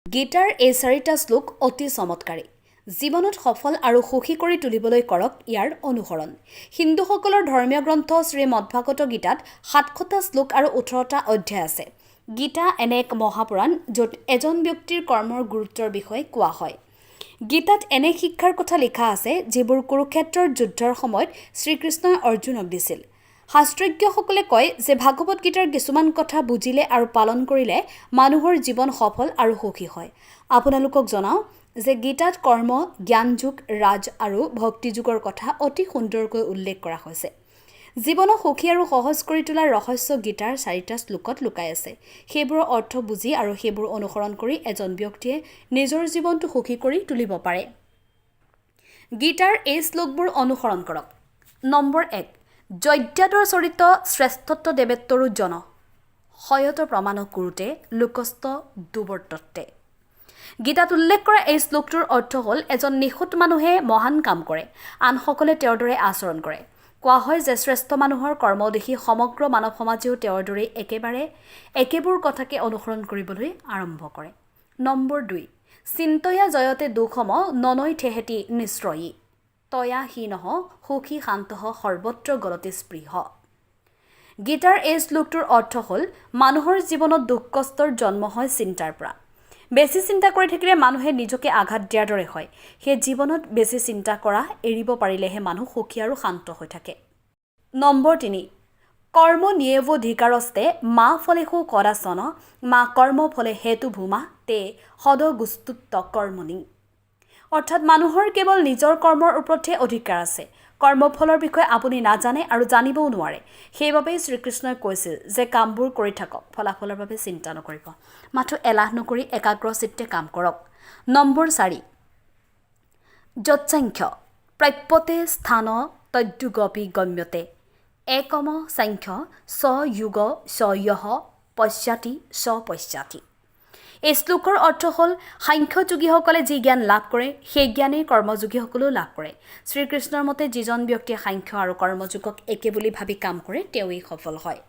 গীতাৰ এই 4টা শ্লোক অতি চমৎকাৰী। জীৱনত সফল আৰু সুখী কৰি তুলিবলৈ কৰক ইয়াৰ অনুসৰণ। হিন্দুসকলৰ ধৰ্মীয় গ্ৰন্থ শ্ৰীমদ্ভাগৱত গীতাত 700টা শ্লোক আৰু 18টা অধ্যায় আছে। গীতা এনে এক মহাপুৰাণ য'ত এজন ব্যক্তিৰ কৰ্মৰ গুৰুত্বৰ বিষয়ে কোৱা হয়। গীতাত এনে শিক্ষাৰ কথা লিখা আছে যিবোৰ কুৰুক্ষেত্ৰৰ যুদ্ধৰ সময়ত শ্ৰীকৃষ্ণই অৰ্জুনক দিছিল। শাস্ত্ৰজ্ঞসকলে কয় যে ভাগৱত গীতাৰ কিছুমান কথা বুজিলে আৰু পালন কৰিলে মানুহৰ জীৱন সফল আৰু সুখী হয়। আপোনালোকক জনাওঁ যে গীতাত কৰ্ম, জ্ঞান যুগ, ৰাজ আৰু ভক্তি যুগৰ কথা অতি সুন্দৰকৈ উল্লেখ কৰা হৈছে। জীৱনক সুখী আৰু সহজ কৰি তোলাৰ ৰহস্য গীতাৰ 4টা শ্লোকত লুকাই আছে। সেইবোৰৰ অৰ্থ বুজি আৰু সেইবোৰ অনুসৰণ কৰি এজন ব্যক্তিয়ে নিজৰ জীৱনটো সুখী কৰি তুলিব পাৰে। গীতাৰ এই শ্লোকবোৰ অনুসৰণ কৰক। নম্বৰ 1, যজ্ঞাদৰ চৰিত শ্ৰেষ্ঠত্ব দেৱেত্তৰো জন সয়ত প্ৰমাণ কুৰুতে লোকস্থ দুৱৰ্ততে। গীতাত উল্লেখ কৰা এই শ্লোকটোৰ অৰ্থ হ'ল এজন নিখুঁত মানুহে মহান কাম কৰে, আনসকলে তেওঁৰ দৰে আচৰণ কৰে। কোৱা হয় যে শ্ৰেষ্ঠ মানুহৰ কৰ্ম দেখি সমগ্ৰ মানৱ সমাজেও তেওঁৰ দৰে একেবোৰ কথাকে অনুসৰণ কৰিবলৈ আৰম্ভ কৰে। নম্বৰ 2, চিন্তয়া জয়তে দুখম ননৈ ঠেহেতি নিশ্ৰয়ী তয়া হীনঃ সুখী শান্তঃ সৰ্বত্ৰ গলতে স্পৃহ। গীতাৰ এই শ্লোকটোৰ অৰ্থ হ'ল মানুহৰ জীৱনত দুখ কষ্টৰ জন্ম হয় চিন্তাৰ পৰা। বেছি চিন্তা কৰি থাকিলে মানুহে নিজকে আঘাত দিয়াৰ দৰে হয়। সেই জীৱনত বেছি চিন্তা কৰা এৰিব পাৰিলেহে মানুহ সুখী আৰু শান্ত হৈ থাকে। নম্বৰ 3, কৰ্ম নিয়েৱধিকাৰস্তে মা ফলেষু কৰাচন মা কৰ্ম ফলে হেতু ভূমা তে সদগুস্তুত্ব কৰ্মণি। অৰ্থাৎ মানুহৰ কেৱল নিজৰ কৰ্মৰ ওপৰতহে অধিকাৰ আছে। কৰ্মফলৰ বিষয়ে আপুনি নাজানে আৰু জানিবও নোৱাৰে। সেইবাবেই শ্ৰীকৃষ্ণই কৈছিল যে কামবোৰ কৰি থাকক, ফলাফলৰ বাবে চিন্তা নকৰিব। মাথো এলাহ নকৰি একাগ্ৰচিত্তে কাম কৰক। নম্বৰ 4, যৎসাংখ্য প্ৰাপ্যতে স্থান তদ্যুগপি গম্যতে একম সাংখ্য স যুগ স যহ পশ্চাতি স পশ্চাতি। এই শ্লোকৰ অৰ্থ হ'ল সাংখ্যযোগীসকলে যি জ্ঞান লাভ কৰে সেই জ্ঞানেই কৰ্মযোগীসকলেও লাভ কৰে। শ্ৰীকৃষ্ণৰ মতে যিজন ব্যক্তিয়ে সাংখ্য আৰু কৰ্মযোগক একে বুলি ভাবি কাম কৰে তেওঁৱেই সফল হয়।